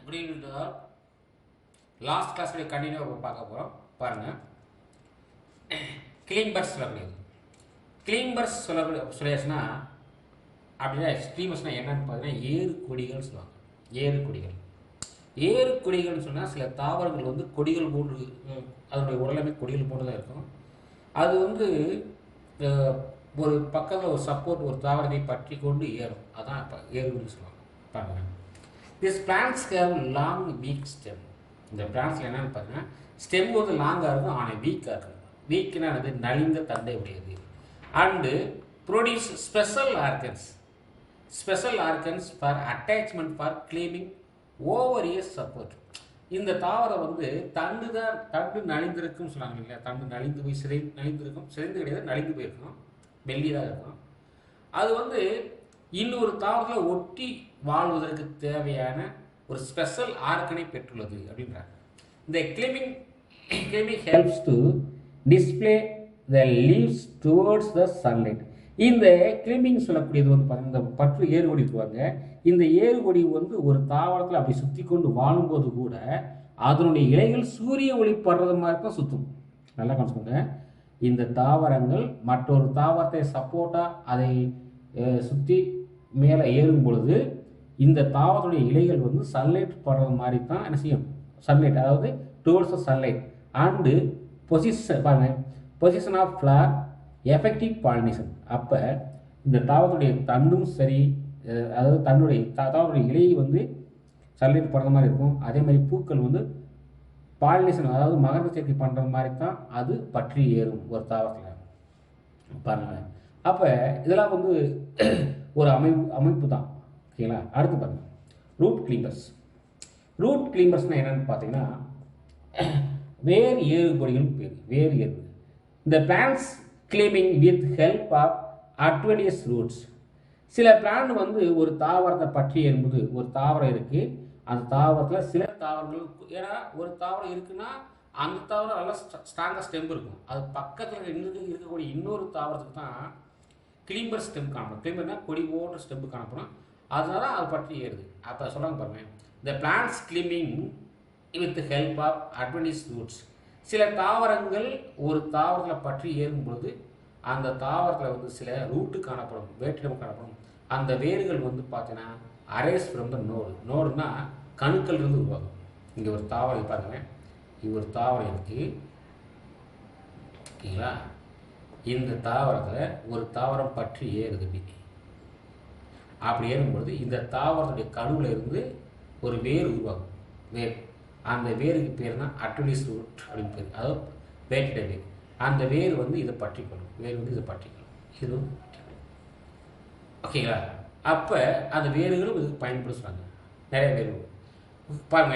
அப்படின்ற லாஸ்ட் கிளாஸில் கண்டினியூ பார்க்க போகிறோம் பாருங்கள். கிளீம்பர்ஸ் சொல்லக்கூடியது கிளீம்பர்ஸ் சொல்லியாச்சுன்னா அப்படின்னா ஸ்ட்ரீமர்ஸ்னால் என்னன்னு பார்த்தீங்கன்னா ஏறு கொடிகள் சொல்லுவாங்க. ஏறு கொடிகள்னு சொன்னால் சில தாவரங்கள் வந்து கொடிகள் போன்று அதனுடைய உடலமை கொடிகள் போன்று தான் இருக்கும். அது வந்து ஒரு பக்கத்தில் ஒரு சப்போர்ட் ஒரு தாவரத்தை பற்றி கொண்டு ஏறும். அதான் இப்போ ஏறுன்னு சொல்லுவாங்க. பாருங்கள், this plans have long week stem. இந்த பிளான்ஸில் என்னென்னு பார்த்தீங்கன்னா ஸ்டெம் வந்து லாங்காக இருக்கும், ஆனால் வீக்காக இருக்கும். வீக்னா அது நலிந்த தண்டை உடையது. And produce special organs for attachment for climbing over ear support. இந்த தாவரம் வந்து தண்டு நலிந்திருக்குன்னு சொன்னாங்க இல்லையா? தண்டு நலிந்து போய் நலிந்திருக்கும், சிதைந்து கிடையாது, நலிந்து போயிருக்கும், மெல்லியாக இருக்கும். அது வந்து இன்னொரு தாவரத்தில் ஒட்டி வாழ்வதற்கு தேவையான ஒரு ஸ்பெஷல் ஆர்கனை பெற்றுள்ளது அப்படின்றாங்க. இந்த climbing helps to display the leaves towards the sunlight. இந்த கிளைமிங் சொல்லக்கூடியது வந்து பார்த்தீங்கன்னா இந்த பற்று ஏறுகொடி இருக்குவாங்க. இந்த ஏறுகொடி வந்து ஒரு தாவரத்தில் அப்படி சுற்றி கொண்டு வாழும்போது கூட அதனுடைய இலைகள் சூரிய ஒளி படுறது மாதிரி தான் சுற்றும். நல்லா கவனிச்சுக்கோங்க. இந்த தாவரங்கள் மற்றொரு தாவரத்தை சப்போர்ட்டாக அதை சுற்றி மேலே ஏறும் பொழுது இந்த தாவரத்துடைய இலைகள் வந்து சன்லைட் படுறது மாதிரி தான் என்ன செய்யும்? சன்லைட், அதாவது towards the sunlight. And position of flower effective pollination. அப்போ இந்த தாவரத்துடைய தண்டும் சரி, அதாவது தாவரத்துடைய இலையை வந்து சன்லைட் படுற மாதிரி இருக்கும். அதே மாதிரி பூக்கள் வந்து பாலினேஷன், அதாவது மகரந்த சேர்க்கை பண்ணுற மாதிரி தான் அது பற்றி ஏறும் ஒரு தாவரத்தில். பாருங்கள், அப்போ இதெல்லாம் வந்து ஒரு அமைப்பு தான். ஓகேங்களா? அடுத்து பாருங்கள், ரூட் கிளீம்பர்ஸ்னால் என்னென்னு பார்த்தீங்கன்னா வேர் ஏறுகொடிகள் பேர். வேர் ஏறு. இந்த plants climbing with help of adventitious roots. சில பிளான் வந்து ஒரு தாவரத்தை பற்றி என்பது ஒரு தாவரம் இருக்குது, அந்த தாவரத்தில் சில தாவரங்கள், ஏன்னா ஒரு தாவரம் இருக்குன்னா அந்த தாவரம் நல்லா ஸ்ட்ராங்காக ஸ்டெம் இருக்கும். அது பக்கத்தில் இருக்கக்கூடிய இன்னொரு தாவரத்துக்கு தான் கிளீம்பர் ஸ்டெம் காணப்படும். கிளீம்பர்னா கொடி போன்ற ஸ்டெம்பு காணப்படும். அதனால அதை பற்றி ஏறுது. அப்போ சொல்கிறாங்க பாருங்க, the plants climbing with help of adventitious roots. சில தாவரங்கள் ஒரு தாவரத்தில் பற்றி ஏறும் பொழுது அந்த தாவரத்தில் வந்து சில ரூட்டு காணப்படும், வேற்றிடம் காணப்படும். அந்த வேர்கள் வந்து பார்த்தீங்கன்னா அரேஸ் ஃப்ரம் த நோடுனா கணுக்கள் இருந்து உருவாகும். இங்கே ஒரு தாவரம் பாருங்க, இது ஒரு தாவரம் இருக்குது. ஓகேங்களா? இந்த தாவரத்தில் ஒரு தாவரம் பற்றி ஏறுது. அப்படி ஏறும்பொழுது இந்த தாவரத்துடைய கணுவில் இருந்து ஒரு வேர் உருவாகும். அந்த வேருக்கு பேர் தான் அட்வெடியஸ் ரூட் அப்படின்னு பேர், அதாவது வேற்றிட வேர். அந்த வேர் வந்து இதை பற்றிக்கணும், இதுவும் ஓகேங்களா? அப்போ அந்த வேர்களும் இதுக்கு பயன்படுத்துகிறாங்க, நிறைய வேர்கள் பாருங்க.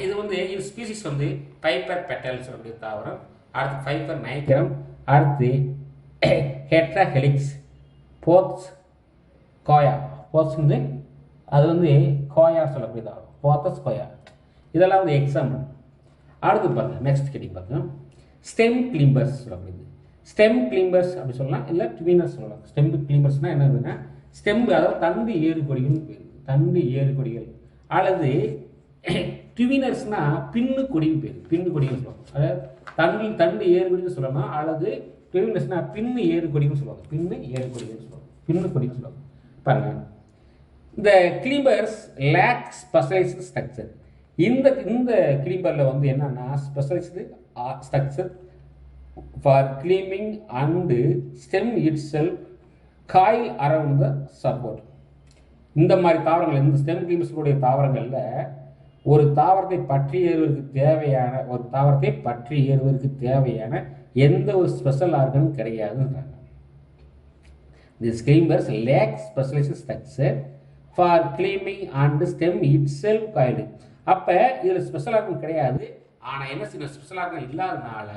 இது வந்து இது ஸ்பீசிஸ் வந்து பைப்பர் பெட்டல் சொல்லக்கூடிய தாவரம். அடுத்து பைப்பர் நைக்ரம், அடுத்து ஹெட்ரா ஹெலிக்ஸ், போத்ஸ் வந்து அது வந்து கோயா சொல்லக்கூடிய தாவரம், போத்தஸ் கோயா. இதெல்லாம் வந்து எக்ஸாம்பிள். அடுத்து பாருங்க, நெக்ஸ்ட் கேட்டிங் பாருங்க, ஸ்டெம் கிளீம்பர்ஸ் சொல்லக்கூடியது. ஸ்டெம் கிளீம்பர்ஸ் அப்படி சொல்லலாம், இல்லை ட்வினர்ஸ் சொல்லலாம். ஸ்டெம் கிளீம்பர்ஸ்னால் என்னதுன்னா ஸ்டெம், அதாவது தண்டு ஏறுகொடிகள் அல்லது ட்வினர்ஸ்னால் பின்னு கொடின்னு பேர். பின்னு கொடின்னு சொல்லுவாங்க. அதாவது தண்டு ஏறுகொடின்னு சொல்லலாம், அல்லது ட்வினர்ஸ்னால் பின்னு ஏறுகொடின்னு சொல்லுவாங்க. பின்னு கொடின்னு சொல்லுவாங்க. பாருங்க, இந்த கிளீம்பர்ஸ் லேக் ஸ்பெஷலைஸ்டு ஸ்ட்ரக்சர். இந்த கிளீம்பரில் வந்து என்னன்னா specialised structure for climbing and stem itself coil around the support. இந்த மாதிரி தாவரங்கள், இந்த ஸ்டெம் கிளீம்பர்ஸுடைய தாவரங்களில் ஒரு தாவரத்தை பற்றி ஏறுவதற்கு தேவையான எந்த ஒரு special ஆர்கனும் கிடையாதுன்றாங்க. These climbers lack specialized structure for climbing and stem itself coiled. அப்போ இதில் ஸ்பெஷல் ஆர்கன் கிடையாது. ஆனால் என்ன சில ஸ்பெஷல் ஆர்கன் இல்லாதனால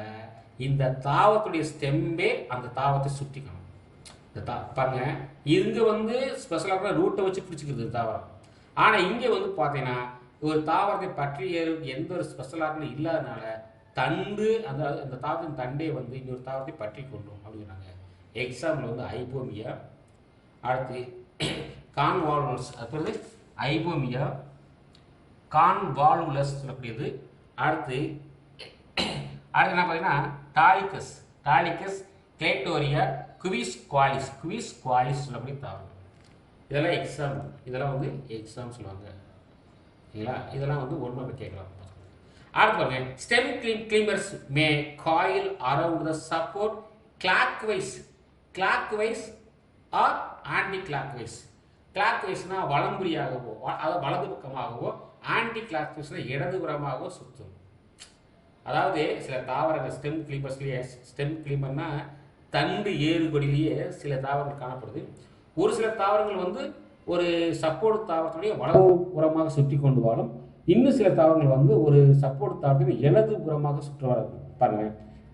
இந்த தாவரத்துடைய ஸ்டெம்பே அந்த தாவரத்தை சுற்றிக்கணும். பாருங்க, இங்கே வந்து ஸ்பெஷல் ஆர்கன் ரூட்டை வச்சு பிடிச்சிக்கிறது தாவரம். ஆனால் இங்கே வந்து பார்த்தீங்கன்னா ஒரு தாவரத்தை பற்றி எந்த ஒரு ஸ்பெஷல் ஆர்கனும் இல்லாதனால தண்டு அந்த தாவரத்தின் தண்டே வந்து இன்னொரு தாவரத்தை பற்றி கொள்ளும் அப்படிங்கிறாங்க. எக்ஸாம்பிள் வந்து ஐபோமியா, அடுத்து கான்வால்வல்ஸ், அடுத்தது ஐபோமியா, கான்வாலுலஸ் சொல்லக்கூடியது. அடுத்து அடுத்து என்ன பார்த்தீங்கன்னா டாலிகஸ், டாலிகஸ், கிளேட்டோரியா, குவிஸ் குவாலிஸ் சொல்லக்கூடிய தாவரங்கள். இதெல்லாம் எக்ஸாம், இதெல்லாம் வந்து எக்ஸாம் சொல்லுவாங்க. சரிங்களா? இதெல்லாம் வந்து ஒன் மார்க் கேட்கலாம். அடுத்து பாருங்க, stem climbers may coil around the support clockwise or anti clockwise. கிளாக்வைஸ்னா வலம்புரியாகவோ, அதாவது வலது பக்கமாகவோ, ஆன்டி கிளாக்வைஸ்னா இடதுபுறமாகவோ சுற்றும். அதாவது சில தாவரங்கள் ஸ்டெம் கிளீம்பர்ஸ்லேயே, ஸ்டெம் கிளீம்பர்னா தண்டு ஏறுகொடியிலேயே சில தாவரங்கள் காணப்படுது. ஒரு சில தாவரங்கள் வந்து ஒரு சப்போர்ட் தாவரத்துடைய வலது புறமாக சுற்றி கொண்டு வாழும். இன்னும் சில தாவரங்கள் வந்து ஒரு சப்போர்ட் தாவரத்துடைய இடது புறமாக சுற்றுவார்கள். பாருங்க,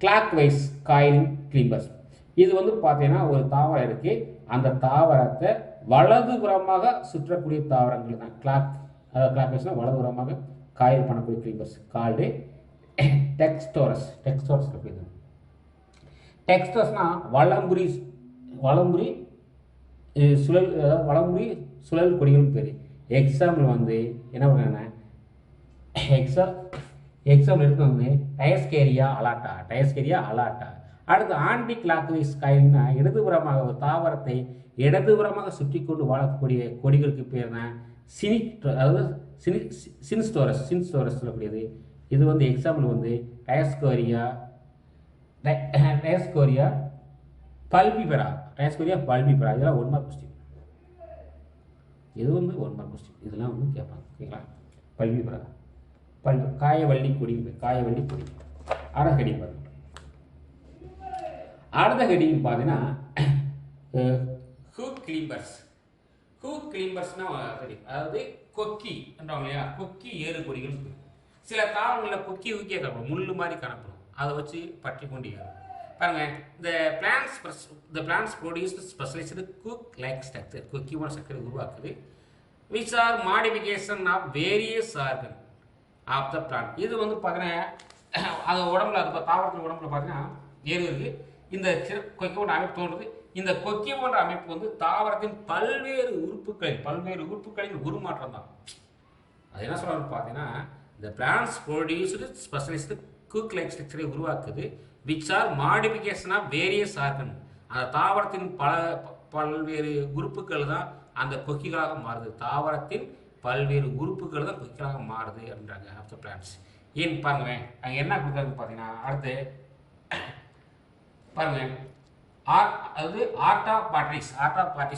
கிளாக் வைஸ் காயிலிங் கிளீம்பர்ஸ். இது வந்து பார்த்தீங்கன்னா ஒரு தாவரம் இருக்கு, அந்த தாவரத்தை வலது புறமாக சுற்றக்கூடிய தாவரங்கள் தான் கிளாக் வைஸ்னா வலது புறமாக காயில் பண்ணக்கூடிய கிளீம்பர்ஸ் கால்டு டெக்ஸ்டோரஸ். இருக்குது. டெக்ஸ்டோரஸ்னா வலம்புரி சுழல், அதாவது வலம்புரி சுழல் கொடிகள் பேர். எக்ஸாம்பிள் வந்து என்ன பண்ணுறாங்கன்னா எக்ஸாம்பிள் எடுத்து வந்து டயஸ்கேரியா அலாட்டா. அடுத்து ஆன்டி கிளாக்வைஸ் காயில்னா இடதுபுறமாக ஒரு தாவரத்தை இடதுபுறமாக சுற்றி கொண்டு வாழக்கூடிய கொடிகளுக்கு பேர் தான் அதாவது சின்ஸ்டோரஸ் சொல்லக்கூடியது. இது வந்து எக்ஸாம்பிள் வந்து டயஸ்கோரியா பல்பிபெரா. இதெல்லாம் ஒன் மார்க் கொஸ்டின். இது வந்து ஒன் மார்க் கொஸ்டின். இதெல்லாம் வந்து கேட்பாங்க. ஓகேங்களா? பல்பிபெரா, காயவள்ளி கொடி. அடுத்த ஹெடிங் பாருங்க. அடுத்த ஹெடிங் பார்த்தீங்கன்னா ஹூக் கிளீம்பர்ஸ்னா அதாவது கொக்கி என்றாங்க இல்லையா, கொக்கி ஏறு கொடிகள். சில தாவரங்களில் கொக்கி ஊக்கியே காணப்படும், முள்ளு மாதிரி காணப்படும். அதை வச்சு பற்றி கொண்டு ஏறும். பாருங்க, இந்த plants produce specialised hook like structure, கொக்கியோட ஸ்ட்ரக்சர் உருவாக்குது. Which are modification of various organ of the plant. இது வந்து பார்த்தீங்கன்னா அது உடம்புல, அது தாவரத்தின் உடம்புல பார்த்தீங்கன்னா ஏறு இருக்கு. இந்த கொக்கி போன்ற அமைப்பு தோன்றுது. இந்த கொக்கி போன்ற அமைப்பு வந்து தாவரத்தின் பல்வேறு உறுப்புகளின் உருமாற்றம் தான். அது என்ன சொல்றாங்க பார்த்தீங்கன்னா, இந்த plants produced specialised hook like ஸ்ட்ரக்சரை உருவாக்குது. Which are modification of various organ. அந்த தாவரத்தின் பல்வேறு உறுப்புகள் தான் அந்த கொக்கிகளாக மாறுது. தாவரத்தின் பல்வேறு உறுப்புகள் தான் கொக்கிகளாக மாறுது அப்படின்றாங்க ஆஃப் த பிளான்ஸ். ஏன் பாருங்க, அங்கே என்ன கொடுக்குறாங்க பார்த்தீங்கன்னா, அடுத்து பாருங்க, அதாவது ஆர்டா பாட்ரிஸ்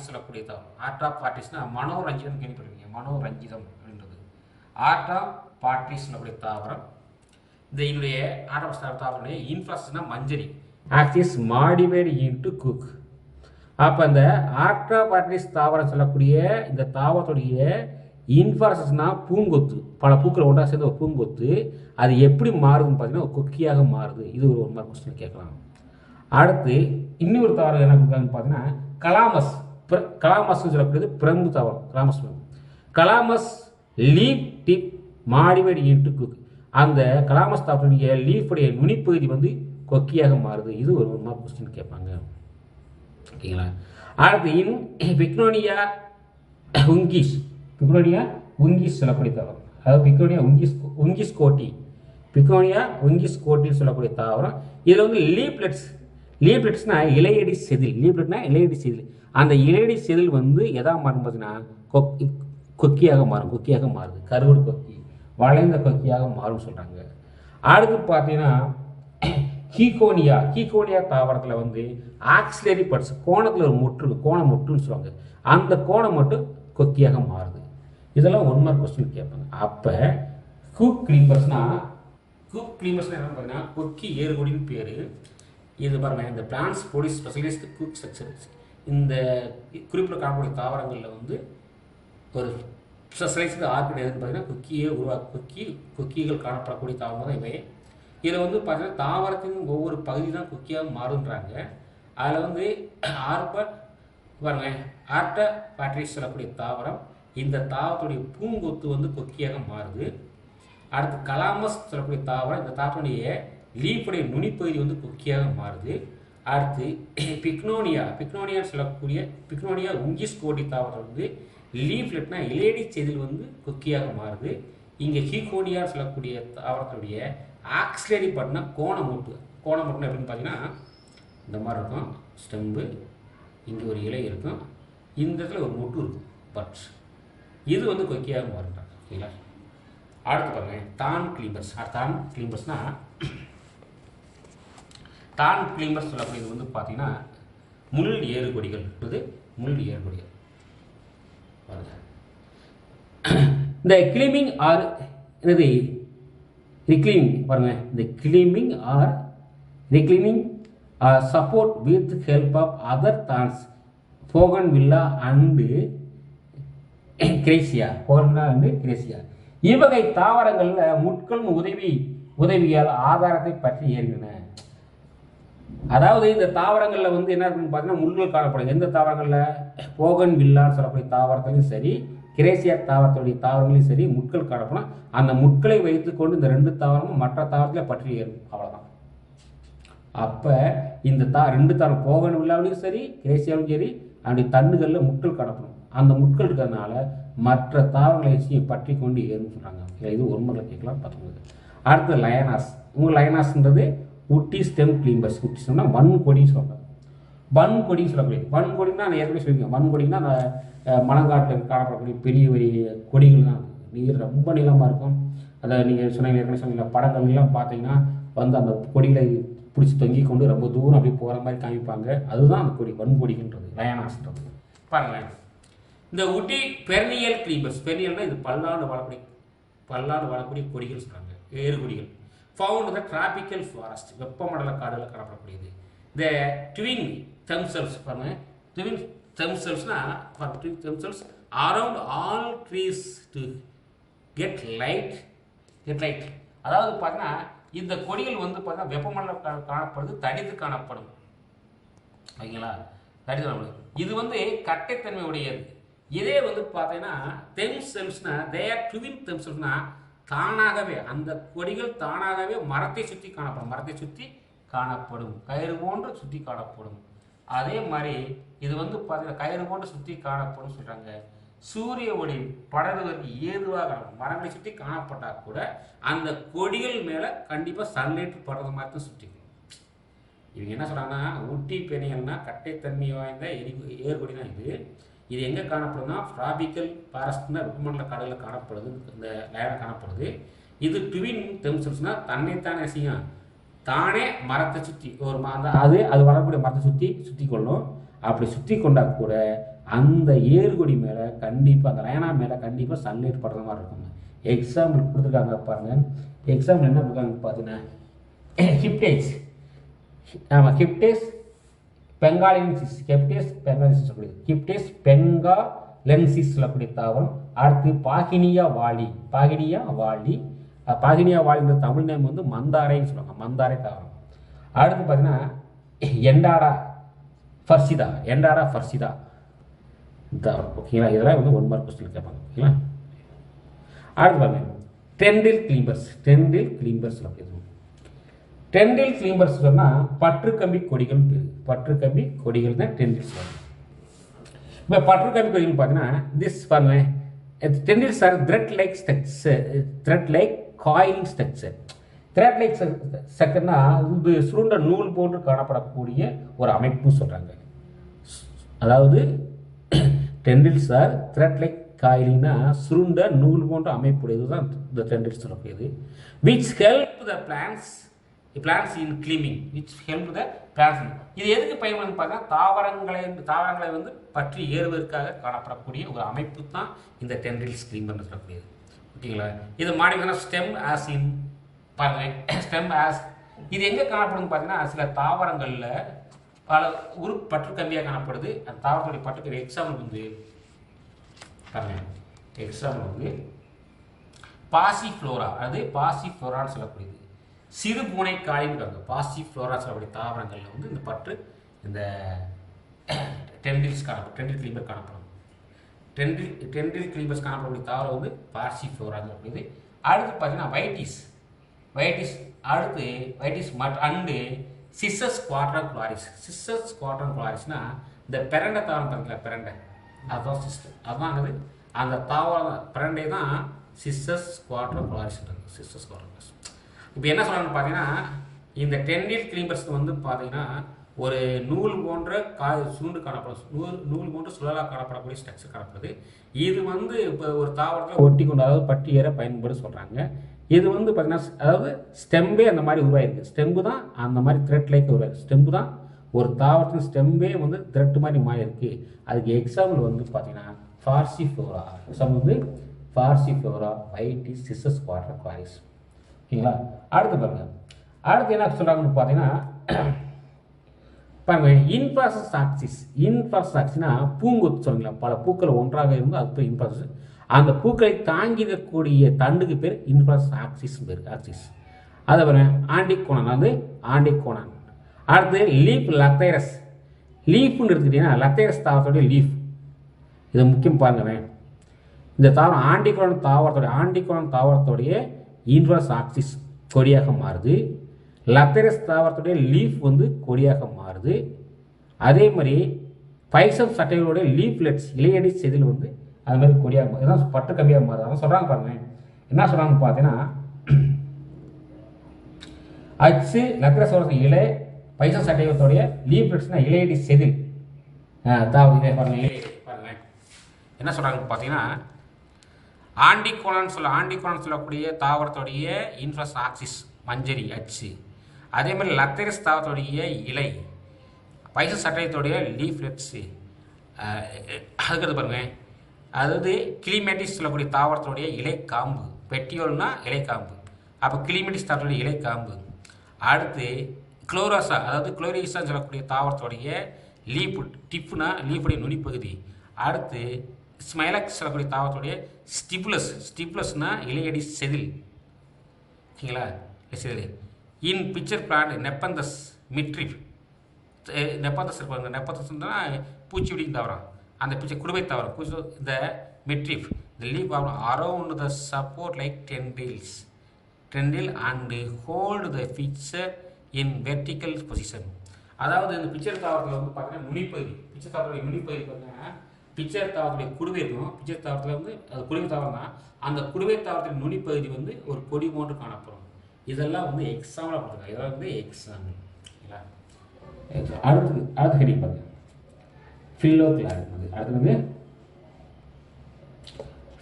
சொல்லக்கூடிய தாவரம். ஆர்டா பாட்ரிஸ்னா மனோரஞ்சிதம் கேள்விப்பட்டிருக்கீங்க. மனோரஞ்சிதம் அப்படின்றது ஆர்டா பாட்ரிஸ் சொல்லக்கூடிய தாவரம். இந்த என்னுடைய ஆர்டா தாவரனுடைய இன்ஃப்ராஸ்ட்ரக்சர்னா மஞ்சரி ஆக்சிஸ் மாடிஃபைடு இன்டு குக். அப்போ அந்த ஆர்டா பாட்ரிஸ் தாவரம் சொல்லக்கூடிய இந்த தாவரத்துடைய இன்ஃப்ராஸ்ட்ரக்சர்னா பூங்கொத்து, பல பூக்கள் ஒன்றா சேர்ந்து ஒரு பூங்கொத்து. அது எப்படி மாறுதுன்னு பார்த்தீங்கன்னா கொக்கியாக மாறுது. இது ஒரு ஒன் மார்க் கொஸ்டின் கேட்கலாம். அடுத்து இன்னொரு தாவரம் என்ன கொடுக்குறாங்கன்னு பார்த்தீங்கன்னா கலாமஸ் சொல்லக்கூடியது பிரம்பு தாவரம். Calamus leaf tip modified into hook. அந்த கலாமஸ் தாவரத்துடைய லீஃபுடைய நுனிப்பகுதி வந்து கொக்கியாக மாறுது. இது ஒரு ஒன் மார்க் கொஸ்டின் கேட்பாங்க. ஓகேங்களா? அடுத்து பிக்னோனியா உங்கிஸ் சொல்லக்கூடிய தாவரம். அதாவது பிக்னோனியா உங்கிஸ் கோட்டின்னு சொல்லக்கூடிய தாவரம். இதில் வந்து லீப்லெட்ஸ்னா இலையடி செதில். அந்த இலையடி செதில் வந்து எதா மாறும் பார்த்தீங்கன்னா கொக்கியாக மாறுது. கருவடு கொக்கி, வளைந்த கொக்கியாக மாறும் சொல்றாங்க. அடுத்து பார்த்தீங்கன்னா கீகோனியா தாவரத்தில் வந்து ஆக்சிலரி பட்ஸ், கோணத்தில் ஒரு கோண முற்றுன்னு சொல்லுவாங்க. அந்த கோணம் மட்டும் கொக்கியாக மாறுது. இதெல்லாம் ஒன் மார்க் கொஸ்டின் கேட்பாங்க. அப்போ ஹூக் கிளீம்பர்ஸ்னா என்ன பார்த்தீங்கன்னா கொக்கி ஏறுகொடின்னு பேர். இது பாருங்க, இந்த plants produce specialist hook structure. இந்த குறிப்பிட்ட காணக்கூடிய தாவரங்களில் வந்து ஒரு ஸ்பெஷலைஸ்டு ஆர்கன் எதுன்னு பார்த்தீங்கன்னா கொக்கிகள் காணப்படக்கூடிய தாவரம் தான் இவை. இதில் வந்து பார்த்தீங்கன்னா தாவரத்தின் ஒவ்வொரு பகுதி தான் கொக்கியாக மாறுன்றாங்க. அதில் வந்து ஆர்டா பாட்ரிஸ் சொல்லக்கூடிய தாவரம், இந்த தாவரத்துடைய பூங்கொத்து வந்து கொக்கியாக மாறுது. அடுத்து கலாமஸ் சொல்லக்கூடிய தாவரம், இந்த தாவரத்துடைய லீஃபுடைய நுனிப்பகுதி வந்து கொக்கியாக மாறுது. அடுத்து பிக்னோனியா சொல்லக்கூடிய உங்கிஸ் கோட்டி தாவரம் வந்து லீஃப்லெட்னா இலையடி செதில் வந்து கொக்கியாக மாறுது. இங்கே ஹீகோனியா சொல்லக்கூடிய தாவரத்துடைய ஆக்சிலரி பார்த்தீங்கன்னா கோணமூட்டு எப்படின்னு பார்த்தீங்கன்னா இந்த மாதிரி இருக்கும். ஸ்டெம்பு இங்கே ஒரு இலை இருக்கும், இந்த இடத்துல ஒரு மொட்டு இருக்கும். பட் இது வந்து கொக்கியாக மாறுறாங்க. ஓகேங்களா? அடுத்து பாருங்கள் தான் கிளீம்பர்ஸ்னால் தான் கிளீம்பர்ஸ் சொல்லக்கூடியது வந்து பார்த்தீங்கன்னா முள் ஏறுகொடிகள். பாருங்க, இந்த கிளீமிங் ஆர் என்னது ரிக்ளீமிங். பாருங்க, இந்த climbing or reclining support with help of other thorns Bougainvillea and கிரேசியா. இவ்வகை தாவரங்களில் முட்களின் உதவியால் ஆதாரத்தை பற்றி ஏறின. அதாவது இந்த தாவரங்களில் வந்து என்ன இருக்குன்னு பார்த்தீங்கன்னா முள்கள் காணப்படும். எந்த தாவரங்களில்? போகன்வில்லான்னு சொல்லக்கூடிய தாவரத்துலையும் சரி, கிரேசியா தாவரத்துடைய தாவரங்களையும் சரி முட்கள் காணப்படும். அந்த முட்களை வைத்துக்கொண்டு இந்த 2 தாவரமும் மற்ற தாவரத்தில் பற்றி ஏறும். அவ்வளோதான். அப்போ இந்த 2 தாவரம் போகன்வில்லாவிலையும் சரி, கிரேசியாவிலும் சரி, அப்படி தண்டுகளில் முட்கள் காணப்படும். அந்த முட்கள் இருக்கிறதுனால மற்ற தாவரங்களை பற்றி கொண்டு ஏறும்னு சொல்கிறாங்க. இது ஒரு முறை கேட்கலாம் பார்த்துக்கோங்க. அடுத்து லயனாஸ். லயனாஸ்ன்றது உட்டி ஸ்டெம் கிளீம்பர்ஸ். உட்டி ஸ்டெம்னா வன்கொடின்னு சொல்கிறாங்க. வன்கொடின்னு சொல்லக்கூடியது. வன்கொடினா நான் ஏற்கனவே சொல்லியிருக்கேன். வன்கொடினா மலங்காட்டில் காணப்படக்கூடிய பெரிய கொடிகள் தான். நீர் ரொம்ப நீளமாக இருக்கும். அதை நீங்கள் சொன்னீங்க, ஏற்கனவே சொன்னீங்க, படங்கள்லாம் பார்த்தீங்கன்னா வந்து அந்த கொடிகளை பிடிச்சி தொங்கி கொண்டு ரொம்ப தூரம் அப்படி போகிற மாதிரி காமிப்பாங்க. அதுதான் அந்த கொடி, வன்கொடின்றது, லயனாஸ்ன்றது. பாருங்களேன், இந்த உட்டி பெர்னியல் கிளீம்பர்ஸ். பெர்னியல்னா இது பல்லாண்டு வாழக்கூடிய கொடிகள் சொல்கிறாங்க, ஏறுகொடிகள். ஃபவுண்ட் த டிராபிக்கல் ஃபாரஸ்ட், வெப்பமண்டல காடுகளில் காணப்படக்கூடியது. இந்த ட்வின் தெம்செல்ஸ். பாருங்க, ட்வின் தெம்செல்ஸ்னா twine themselves around all trees to get light. அதாவது பார்த்தீங்கன்னா இந்த கொடிகள் வந்து பார்த்தீங்கன்னா வெப்பமண்டல காணப்படுது, தடித்து காணப்படும். ஓகேங்களா? தடித்து காணப்படும். இது வந்து கட்டைத்தன்மை உடையது. இதே வந்து பார்த்தீங்கன்னா தெம்செல்ஸ்னா தேர் ட்வின் தெம்செல்ஸ்னா தானாகவே அந்த கொடிகள் தானாகவே மரத்தை சுற்றி காணப்படும், கயிறு போன்று சுற்றி காணப்படும். அதே மாதிரி இது வந்து பார்த்தீங்கன்னா கயிறு போன்று சுற்றி காணப்படும் சொல்கிறாங்க. சூரிய ஒளி படர்வதற்கு ஏதுவாக மரங்களை சுற்றி காணப்பட்டால் கூட அந்த கொடிகள் மேலே கண்டிப்பாக சன்லைட் படுறது மாதிரி தான் சுற்றிக்கணும். இவங்க என்ன சொல்கிறாங்கன்னா ஊட்டி பெரியல்னா கட்டைத்தன்மை வாய்ந்த ஏறுகொடி தான் இது எங்கே காணப்படுதுன்னா டிராபிக்கல் ஃபாரஸ்ட்னா வெப்பமண்டல காடுகளில் காணப்படுது. இந்த லேயர் காணப்படுது. இது ட்வின் தெம்செல்ஸ்னால் தன்னைத்தானே செய்யும், தானே மரத்தை சுற்றி ஒரு அது வரக்கூடிய மரத்தை சுற்றி கொள்ளும். அப்படி சுற்றி கொண்டால் கூட அந்த ஏறுகொடி மேலே கண்டிப்பாக, அந்த லயனா மேலே கண்டிப்பாக சன்லைட் படுற மாதிரி இருக்கும். எக்ஸாம்பிள் கொடுத்துருக்காங்க பாருங்க. எக்ஸாம்பிள் என்ன கொடுக்காங்க பார்த்தீங்கன்னா ஹிப்டேஸ். ஆமாம், ஹிப்டேஸ் பெங்காலென்சிஸ். ஹிப்டேஸ் பெங்காலென்சிஸ் சொல்லக்கூடிய தாவரம். அடுத்து பாகினியா வாலி. பாகினியா வாலின்ற தமிழ் நேம் வந்து மந்தாரைன்னு சொல்லுவாங்க, மந்தாரை தாவரம். அடுத்து பார்த்தீங்கன்னா எண்டாடா ஃபர்சிதா தாவரம். ஓகேங்களா? இதெல்லாம் வந்து 1 மார்க் கொஸ்டின் கேட்பாங்க. ஓகேங்களா? அடுத்து பாருங்க டெண்டில் கிளீம்பர்ஸ் சொல்லக்கூடியது. டெண்டில் கிளீம்பர்ஸ் சொன்னால் பற்றுக்கம்பி கொடிகள் பேர். பற்றுக்கம்பி கொடிகள் தான் டெண்டில்ஸ். இப்போ பற்றுக்கம்பி கொடிகள் பார்த்தீங்கன்னா திஸ் பாருங்க, tendrils are thread like coiling structure. Thread like ஸ்ட்ரக்சர்னா இது சுருண்ட நூல் போன்று காணப்படக்கூடிய ஒரு அமைப்புன்னு சொல்கிறாங்க. அதாவது டெண்டில்ஸ் ஆர் த்ரெட் லைக் காயிலிங்னா சுருண்ட நூல் போன்ற அமைப்புடையது தான் இந்த டெண்டில்ஸ் சொல்லக்கூடியது. Which help the plants in climbing. இது எதுக்கு பயன்படுதுன்னு பார்த்தா தாவரங்களை வந்து பற்றி ஏறுவதற்காக காணப்படக்கூடிய ஒரு அமைப்பு தான் இந்த டெண்டில்ஸ் கிளீம்பர் சொல்லக்கூடியது. ஓகேங்களா? இது மாடிஃபிகேஷன் ஸ்டெம் ஆஸ் இன் பாருங்க. ஸ்டெம் ஆஸ் இது எங்கே காணப்படுதுன்னு பார்த்தீங்கன்னா சில தாவரங்களில் பல பற்று கம்பியாக காணப்படுது. அந்த தாவரத்துடைய பற்றுக்கு எக்ஸாம்பிள் வந்து பாசிஃப்ளோரா. அது பாசிஃப்ளோரான்னு சொல்லக்கூடியது. சிறு பூனை காலின்னு பாசிஃப்ளோரா சொல்லக்கூடிய தாவரங்களில் வந்து இந்த பற்று இந்த டெண்டில் கிளீம்பர் காணப்படும். டெண்டில் கிளீம்பர்ஸ் காணப்படக்கூடிய தாவரம் வந்து பாசிஃப்ளோரா சொல்லக்கூடியது. அடுத்து பார்த்தீங்கன்னா வைட்டிஸ் அண்டு சிசஸ் குவாட்ரன் குளாரிஸ்னா இந்த பெரண்டை தாவரம் இருக்குல்ல, பெரண்டை அதுதான் சிஸ்டம். அதுதான் அந்த தாவரம் பெரண்டை தான் Cissus quadrangularis. Cissus quadrangularis. இப்போ என்ன சொல்கிறாங்கன்னு பார்த்தீங்கன்னா, இந்த டென்டில் கிளீம்பர்ஸ் வந்து பார்த்தீங்கன்னா ஒரு நூல் போன்ற சுருண்டு காணப்படும், நூல் போன்ற சுழலாக காணப்படக்கூடிய ஸ்ட்ரக்சர் காணப்படுது. இது வந்து இப்போ ஒரு தாவரத்தில் ஒட்டி கொண்டு, அதாவது பட்டி ஏற பயன்படு சொல்கிறாங்க. இது வந்து பார்த்தீங்கன்னா, அதாவது ஸ்டெம்பே அந்த மாதிரி உருவாயிருக்கு. ஸ்டெம்பு தான் அந்த மாதிரி த்ரெட் லைக் உருவாயிருக்கு. ஸ்டெம்பு தான் ஒரு தாவரத்தின் ஸ்டெம்பே வந்து த்ரெட் மாதிரி மாறி இருக்கு. அதுக்கு எக்ஸாம்பிள் வந்து பார்த்தீங்கன்னா ஃபார்சிஃப்ளோரா. எக்ஸாம்பிள் வந்து ஃபார்சிஃப்ளோரா வைட்டி சிஸ்ஸஸ் குவாட்ரோ குவாரிஸ். ஓகேங்களா? அடுத்து பாருங்க, அடுத்து என்ன சொல்கிறாங்கன்னு பார்த்தீங்கன்னா பாருங்க, இன்ஃப்ராசஸ் ஆக்சிஸ். இன்ஃப்ராசஸ் ஆக்சிஸ்னா பூங்கொத்து சொல்லுங்களா, பல பூக்கள் ஒன்றாக இருந்து அது பேர் இன்ஃப்ராசஸ். அந்த பூக்களை தாங்கிடக்கூடிய தண்டுக்கு பேர் இன்ஃப்ராசஸ் ஆக்சிஸ் பேர். ஆக்சிஸ் அதை பாருங்க, ஆண்டிகோனான் வந்து ஆண்டிகோனான். அடுத்து லீஃப் லத்தைரஸ். லீஃப்னு எடுத்துக்கிட்டீங்கன்னா லத்தைரஸ் தாவரத்தோடைய லீஃப், இது முக்கியம் பாருங்க. இந்த தாவரம் ஆண்டிகோனான் தாவரத்தோடைய இன்ஃப்ராசஸ் ஆக்சிஸ் கொடியாக மாறுது. லத்தைரஸ் தாவரத்துடைய லீஃப் வந்து கொடியாக மாறுது. அதே மாதிரி பைசம் சட்டைகளுடைய லீஃப்லெட்ஸ் இலையடி செதில் வந்து அது மாதிரி கொடியாக மாறுது. இதுதான் பட்டு கம்பியாக மாறுது. அதான் சொல்கிறாங்க பாருங்க. என்ன சொல்கிறாங்கன்னு பார்த்தீங்கன்னா, அச்சு லத்தைரஸ் இலை, பைசம் சட்டைகளுடைய லீஃப்லெட்ஸ்னா இலையடி செதில் பாருங்க. பாருங்க என்ன சொல்கிறாங்கன்னு பார்த்தீங்கன்னா, ஆண்டிகோனான் சொல்லக்கூடிய தாவரத்துடைய இன்ஃப்ராசஸ் ஆக்சிஸ் மஞ்சரி அச்சு, அதே மாதிரி லத்தைரஸ் தாவரத்துடைய இலை, பைசஸ் சட்டையத்துடைய லீஃப்லெட்ஸு, அதுக்கடுத்து பாருங்க, அதாவது கிளிமேட்டிஸ் சொல்லக்கூடிய தாவரத்துடைய இலைக்காம்பு, பெட்டியோல்னா இலைக்காம்பு, அப்போ கிளிமேட்டிஸ் தாவரத்துடைய இலைக்காம்பு. அடுத்து குளோரோசா, அதாவது குளோரிசான்னு சொல்லக்கூடிய தாவரத்துடைய லீஃப் டிப்புனா லீஃபுடைய நுனிப்பகுதி. அடுத்து ஸ்மைலக்ஸ் சொல்லக்கூடிய தாவரத்துடைய ஸ்டிப்ளஸ்னா இலையடி செதில். ஓகேங்களா? செதில். In pitcher plant Nepenthes midrib. Nepenthes இருப்பாங்க. நெப்பந்தஸ்னா பூச்சிவிடியும் தாவரம், அந்த பிக்சர் குடுவை தாவரம். இந்த midrib the leaf are around the support like tendril and hold the picture in vertical position. அதாவது இந்த பிக்சர் தாவரத்தில் வந்து பார்த்தீங்கன்னா நுனிப்பகுதி, பிக்சர் தாவரத்துடைய நுனிப்பகுதி பார்த்தீங்கன்னா பிக்சர் தாவரத்துடைய குடுவை இருக்கும். பிக்சர் தாவரத்தில் வந்து அது குடுவை தாவரம் தான். அந்த குடுவை தாவரத்தின் நுனிப்பகுதி வந்து ஒரு கொடி போன்று காணப்படும். இதெல்லாம் வந்து எக்ஸாம்பிளாக போட்டுருக்காங்க. இதெல்லாம் வந்து எக்ஸாம்பிள். அடுத்து ஹெடிங் பாருங்க, ஃபில்லோக்ளாட். அடுத்து வந்து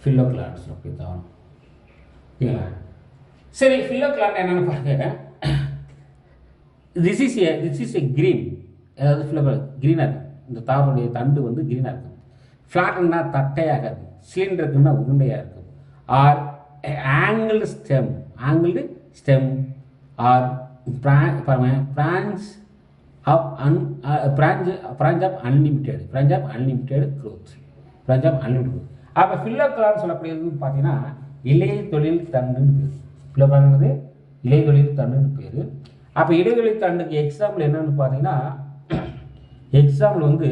ஃபில்லோக்ளாட் சொல்லக்கூடிய தாவரம். ஓகேங்களா? சரி, ஃபில்லோக்ளாட் என்னென்னு பாருங்க. திஸ் இஸ் எ கிரீன், அதாவது ஃபில்லோக்ளாட் க்ரீனாக இருக்கும். இந்த தாவரத்துடைய தண்டு வந்து க்ரீனாக இருக்கும். ஃப்ளாட்னா தட்டையாக இருக்கும், சிலிண்டருக்குன்னா உருண்டையாக இருக்கும். Or angled stem or branch of unlimited growth. அப்போ ஃபில்லோக்ளாட் சொல்லக்கூடியதுன்னு பார்த்தீங்கன்னா இலை தொழில் தண்டுன்னு பேர். ஃபில்லோக்ளாட்ன்றது இலை தொழில் தண்டுன்னு பேர். அப்போ இடைவெளி தண்டுக்கு எக்ஸாம்பிள் என்னன்னு பார்த்தீங்கன்னா, எக்ஸாம்பிள் வந்து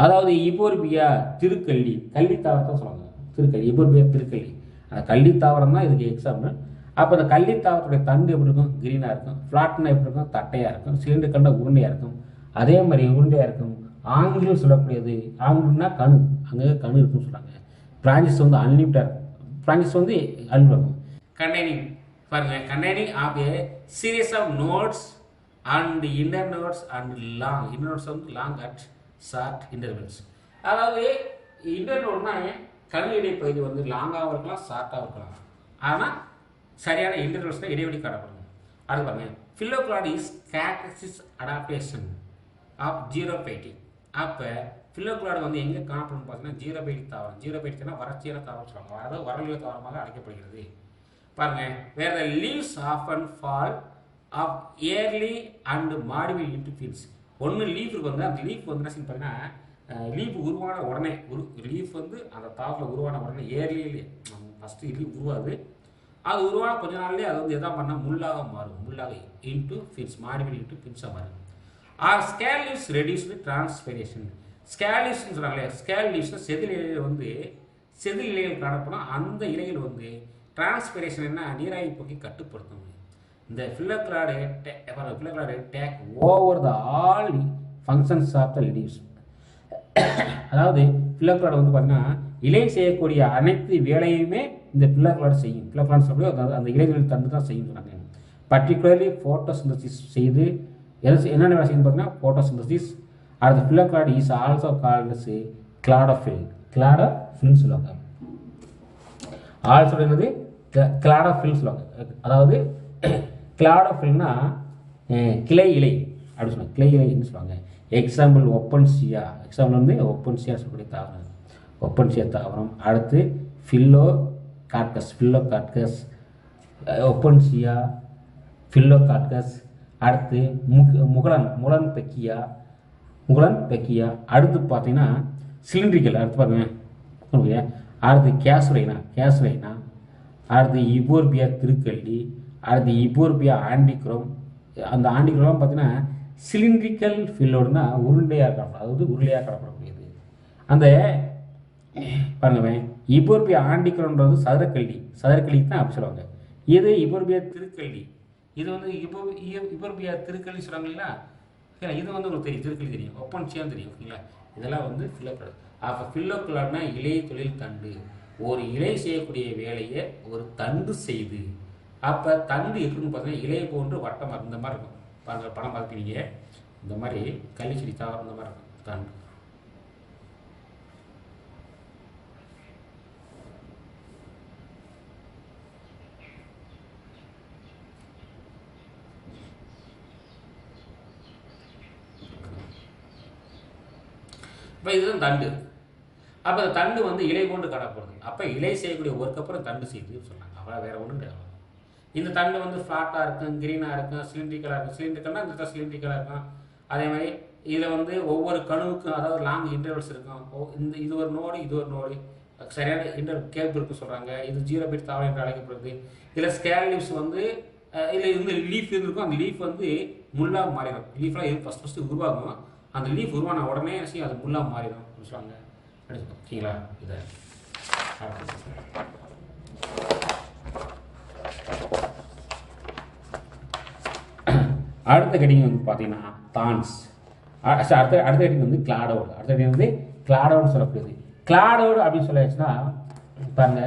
அதாவது இபோர்பியா திருக்கள்ளி, கள்ளி தாவரத்தை சொல்லுவாங்க. திருக்கள்ளி, இபோர்பியா திருக்கள்ளி, அந்த கள்ளி தாவரம் தான் இதுக்கு எக்ஸாம்பிள். அப்போ அந்த கள்ளி தாவரத்துடைய தண்டு எப்படி இருக்கும்? க்ரீனாக இருக்கும். ஃப்ளாட்னா எப்படி இருக்கும்? தட்டையாக இருக்கும். சிலிண்டர் கண்ட உருண்டையாக இருக்கும். அதே மாதிரி உருண்டையாக இருக்கும். ஆங்கிள் சொல்லக்கூடியது, ஆங்கிள்னா கணு, அங்கே கணு இருக்குன்னு சொல்கிறாங்க. பிரான்ச்சஸ் வந்து அன்லிமிட்டாக இருக்கும். பிரான்ச்சஸ் வந்து அன்லிமிட் இருக்கும். கண்டெய்னிங் பாருங்க, containing of a series of nodes and inner nodes and long. Inner nodes வந்து லாங் அட் ஷார்ட் இன்டர்வல்ஸ். அதாவது இன்னர் நோட்னா கணு இடைப்பகுதி வந்து லாங்காகவும் இருக்கலாம், ஷார்ட்டாகவும் இருக்கலாம். ஆனால் சரியான இன்டர்வல்ஸ் தான் இடைவெளி காணப்படும். அது பாருங்க, ஃபில்லோக்ளாட் இஸ் கேரக்டரிஸ்டிக் அடாப்டேஷன் ஆஃப் ஜீரோபைட்டிக். அப்போ ஃபில்லோக்ளாட் வந்து எங்கே காணப்படும் பார்த்தீங்கன்னா ஜீரோபைட்டிக் தாவரம். ஜீரோபைட்டிக்னா வறட்சியான தாவரம் சொல்லுவாங்க, அதாவது வறட்சிய தாவரமாக அழைக்கப்படுகிறது. பாருங்க, where the leaves often fall off early and modify into spines. ஒன்று லீஃப் இருக்கு வந்து, அந்த லீஃப் வந்து என்ன பார்த்தீங்கன்னா லீஃப் உருவான உடனே லீஃப் வந்து அந்த தாவரத்தில் உருவான உடனே இயர்லியிலே ஃபஸ்ட்டு லீஃப் உருவாது. அது உருவான கொஞ்ச நாள்லேயே அது வந்து எதாவது பண்ணால் முள்ளாக மாறும். முள்ளாக இன்ட்டு ஃபின்ஸ், மாடிஃபை இன்ட்டு ஃபின்ஸாக மாறும். Or scale leaves reduced transpiration. Scale லீவ்ஸ்னு சொல்கிறாங்களே, ஸ்கேல் லீவ்ஸ்னால் செதில் இலைகள் வந்து செதில் இலைகள் காணப்படும். அந்த இலைகள் வந்து டிரான்ஸ்பிரேஷன் என்ன நீராவி போக்கி கட்டுப்படுத்தும். இந்த phylloclade take over the all functions of the leaves. அதாவது ஃபில்லோக்ளாட் வந்து பார்த்தீங்கன்னா இலை செய்யக்கூடிய அனைத்து வேலையுமே இந்த பில்லர் செய்யும். பில்லர் சொல்லக்கூடிய அந்த இலைகளில் தண்டு தான் செய்யும் சொன்னாங்க. பர்டிகுலர்லி ஃபோட்டோசிந்தசிஸ் செய்து என்னென்ன வேலை செய்யணும் பார்த்தீங்கன்னா ஃபோட்டோசிந்தசிஸ். அடுத்து பில்லர் இஸ் ஆல்சோ கால்டு கிளாடோஃபில். கிளாடோஃபில்னு சொல்லுவாங்க. ஆல்சோ என்னது கிளாடோஃபில் சொல்லுவாங்க. அதாவது கிளாடோஃபில்னா கிளை இலை அப்படின்னு சொல்லுவாங்க. கிளை இலைன்னு சொல்லுவாங்க. எக்ஸாம்பிள் ஒப்பன்சியா. எக்ஸாம்பிள் வந்து ஒப்பன்சியா சொல்லக்கூடிய தாவரம். ஒப்பன்சியா தாவரம். அடுத்து ஃபில்லோ கார்கஸ் ஒப்பன்சியா ஃபில்லோ கார்கஸ். அடுத்து முகலன் பெக்கியா. அடுத்து பார்த்தீங்கன்னா சிலிண்ட்ரிக்கல். அடுத்து பாருங்க. அடுத்து கேசுரைனா. அடுத்து இபோர்பியா திருக்கல்லி. அடுத்து இபோர்பியா ஆண்டிக்ரோம். அந்த ஆண்டிக்ரோம் பார்த்தீங்கன்னா சிலிண்ட்ரிக்கல் ஃபில்லோடுனா உருண்டையாக காணப்படும். அதாவது உருளையாக காணப்படக்கூடியது. அந்த பாருங்க இபோர்பியா ஆண்டிக்ரோன்றது சதுரக்கல்லிக்கு தான் அப்படி சொல்லுவாங்க. இது இபோர்பியா திருக்கல்லி. இது வந்து இபோர்பியா திருக்கல்லி சொல்கிறாங்க இல்லைங்களா. இது வந்து உங்களுக்கு தெரியும், திருக்கல்லி தெரியும், ஒப்பன்சியான்னு தெரியும். ஓகேங்களா. இதெல்லாம் வந்து ஃபில்லோக்ளாட். அப்போ ஃபில்லோக்ளாட்னா இலை தொழில் தண்டு. ஒரு இலை செய்யக்கூடிய வேலையை ஒரு தண்டு செய்து. அப்போ தண்டு எப்படின்னு பார்த்தீங்கன்னா இலையை போன்று வட்டமாக இந்த மாதிரி இருக்கும். பாருங்கள், படம் பார்ப்பீங்க. இந்த மாதிரி கள்ளிச்செடி தாவரம் இந்த மாதிரி இருக்கும் தண்டு. இப்போ இதுதான் தண்டு. அப்போ அந்த தண்டு வந்து இலை போன்று காணப்படுது. அப்போ இலை செய்யக்கூடிய ஒர்க்கு அப்புறம் தண்டு செய்யுதுன்னு சொன்னாங்க. அவ்வளோ வேற ஒன்றும் கிடையாது. இந்த தண்டு வந்து ஃப்ளாட்டாக இருக்கும், கிரீனாக இருக்கும், சிலிண்ட்ரிக்கலாக இருக்கும். சிலிண்ட்ரிக்கல்னா இந்த சிலிண்ட்ரிக்கலாக இருக்கும். அதே மாதிரி இதில் வந்து ஒவ்வொரு கணுவுக்கும் அதாவது லாங் இன்டர்வல்ஸ் இருக்கும். இது ஒரு நோடு சரியான இன்டர்வல் கேப் இருக்குன்னு சொல்கிறாங்க. இது 0 பிட் தாவரம் என்று அழைக்கப்படுது. இதில் ஸ்கேல் லீவ்ஸ் வந்து இதில் இருந்து லீஃப் இருந்திருக்கும். அந்த லீஃப் வந்து முள்ளாக மாறிடும். லீஃப்லாம் இது ஃபஸ்ட்டு உருவாகும். அந்த லீஃப் உருவான உடனே அது முள்ளாக மாறிடும் அப்படின்னு சொல்லுவாங்க. ஓகேங்களா. இதை அடுத்த கடிங் வந்து பார்த்தீங்கன்னா தான்ஸ். அடுத்த கடிங் வந்து கிளாடோடு. அடுத்த கடிங் வந்து கிளாடோடு சொல்லக்கூடியது. கிளாடோடு அப்படின்னு சொல்லியாச்சுன்னா பாருங்க,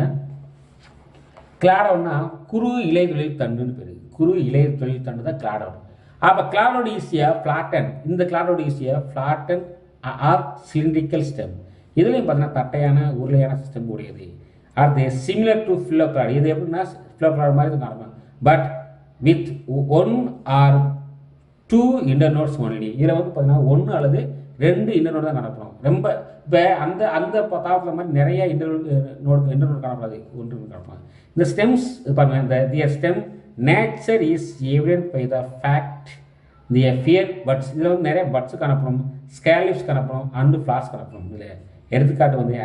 கிளாடோன்னா குறு இலை தொழில் தண்டுன்னு பேர். குறு இலை தொழில் தண்டு தான் கிளாடோடு. அப்போ கிளாடோடு ஈஸியா ஃப்ளாட்டன். இந்த கிளாடோடு ஈஸியா ஃப்ளாட்டன் ஆர் சிலிண்ட்ரிக்கல் ஸ்டெம். இதுலையும் பார்த்தீங்கன்னா தட்டையான உருளையான ஸ்டெம் உடையது. அடுத்து சிமிலர் டு ஃபில்லோக்ளாட். இது எப்படின்னா ஃபில்லோக்ளாட் மாதிரி தான் காணப்படும். But with 1 or 2 internodes only. இதில் வந்து பார்த்தீங்கன்னா 1 அல்லது 2 இன்டர்நோட் தான் காணப்படும். ரொம்ப இப்போ அந்த தாவரத்தில் மாதிரி நிறைய இன்டர்நோட் காணப்படாது. ஒன்று காணப்படும். இந்த ஸ்டெம்ஸ் பாருங்க, இந்த stem nature is evident by the fact they bear buds. இதில் வந்து நிறைய பட்ஸ் காணப்படும், ஸ்கேலிப்ஸ் காணப்படும், அண்டு ஃப்ளார்ஸ் காணப்படும். இதில் எடுத்துக்காட்டு வந்து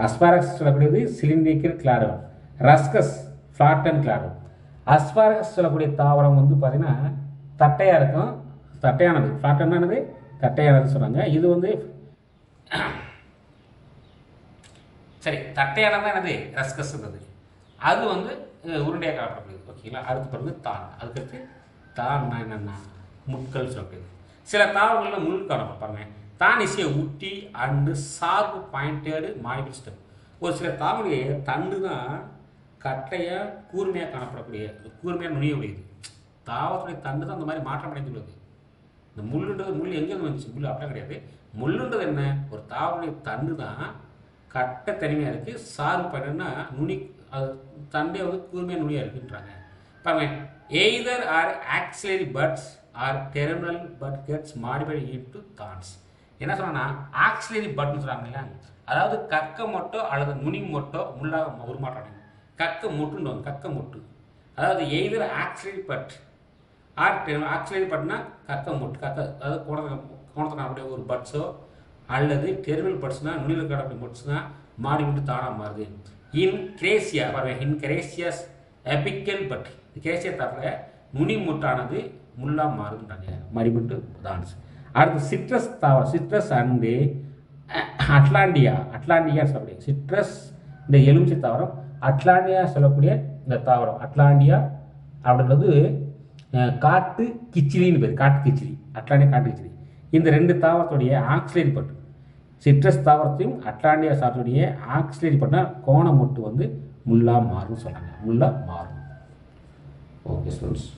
அஸ்பாரகஸ் சொல்லக்கூடியது cylindrical cladode. Ruscus flattened cladode. Asparagus சொல்லக்கூடிய தாவரம் வந்து பார்த்தீங்கன்னா தட்டையாக இருக்கும். தட்டையானது ஃப்ளாட்டனானது தட்டையானது சொன்னாங்க. இது வந்து சரி தட்டையானதான் என்னது ரஸ்கஸ்ன்றது. அது வந்து உருண்டையாக காணப்படுது. ஓகேங்களா. அடுத்து பாருங்க தான். அதுக்கடுத்து தான்னா என்னென்னா முட்கள் சொல்லக்கூடியது. சில தாவரங்களில் முள் காணப்படும். பாருங்க, தான் இஸ் ஏ உட்டி அண்டு சார்பு பாயிண்டடு மாடிபிள் ஸ்டெம். ஒரு சில தாவரங்களுடைய தண்டு தான் கட்டையாக கூர்மையாக காணப்படக்கூடிய கூர்மையாக நுனியக்கூடியது. தாவரத்துடைய தண்டு தான் அந்த மாதிரி மாற்றம் அடைந்துள்ளது. இந்த முள்ளுன்றது முள் எங்கேருந்து வந்துச்சு? முள் அப்படிலாம் கிடையாது. முள்ளுன்றது என்ன? ஒரு தாவரத்துடைய தண்டு தான் கட்டை தனிமையாக இருக்குது. சார்பு பாயிண்டட்னா நுனி, அது தண்டே வந்து கூர்மையாக நுனியாக இருக்குன்றாங்க. பாருங்க, either or axillary buds or terminal bud gets modified into thorns. என்ன சொன்னா ஆக்சிலரி பட்னு சொல்றாங்க. அதாவது கக்க மொட்டோ அல்லது நுனி மொட்டோ முள்ளாக உருமாற்றம். கக்க மொட்டுன்னு கக்க மொட்டு. அதாவது either axillary bud or axillary பட்னா கக்க மொட்டு. அதாவது கோணத்தை காணக்கூடிய ஒரு பட்ஸோ அல்லது டெர்மினல் பட்ஸ்னா நுனியில் காணக்கூடிய பட்ஸ்னா மாடி விட்டு தானாக மாறுது. இன் கிரேசியா பாருங்க, இன் கிரேசியஸ் எபிக்கல் பட். கிரேசியா தவிர நுனி மொட்டானது முள்ளாக மாறுதுன்றாங்க. மடிபட்டு தான்ஸ். அடுத்து சிட்ரஸ் தாவரம். சிட்ரஸ் அண்டு அட்லாண்டியா சொல்லக்கூடிய சிட்ரஸ் இந்த எலுமிச்சை தாவரம். அட்லாண்டியா சொல்லக்கூடிய இந்த தாவரம் அட்லாண்டியா அப்படின்றது காட்டு கிச்சிலின்னு பேர். காட்டு கிச்சிலி, அட்லாண்டியா காட்டு கிச்சிலி. இந்த 2 தாவரத்துடைய ஆக்சிலரி பட். சிட்ரஸ் தாவரத்தையும் அட்லாண்டியா சார்ட்டுடைய ஆக்சிலேட் பண்ணால் கோணம் மட்டும் வந்து முள்ளாக மாறும்னு சொல்கிறாங்க. முள்ளாக மாறும். Okay students.